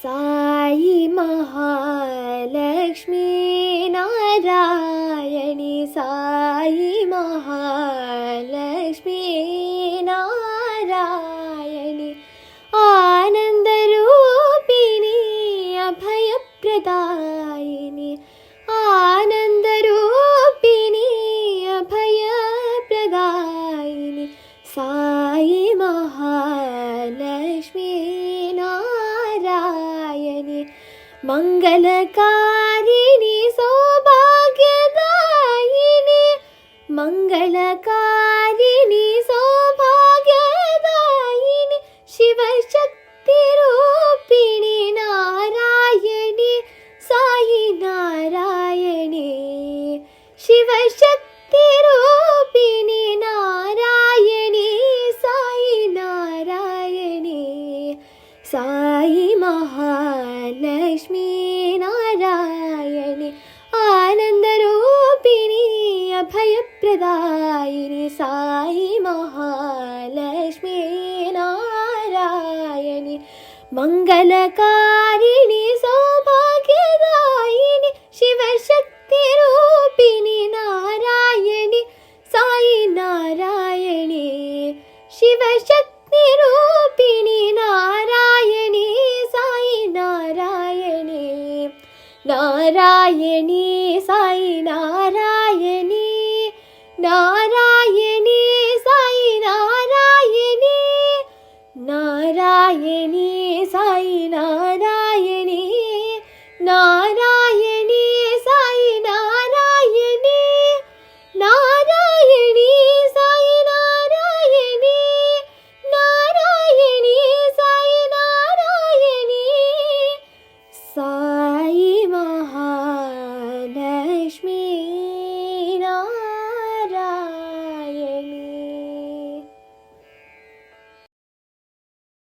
Sai Mahalakshmi Narayani Sai Mahalakshmi Narayani आनन्दरूपिणी अभयप्रदायिनी आनन्दरूपिणी अभयप्रदायिनी Sai Mahalakshmi Narayani मंगलकारिणी सौभाग्यदायिनी मंगलकारिणी सौभाग्यदायिनी शिवशक्तिरूपिणी Narayani Sai Narayani शिवशक्तिरूपिणी Narayani Sai Narayani Sai Mahalakshmi Narayani आनन्दरूपिणी अभयप्रदायिनी Sai Mahalakshmi Narayani मंगलकारिणी सौभाग्यदायिनी शिवशक्तिरूपिणी Narayani Sai Narayani शिवशक्तिरूपिणी Narayani Sai Narayani Narayani Sai Narayani Narayani Sai Narayani Narayani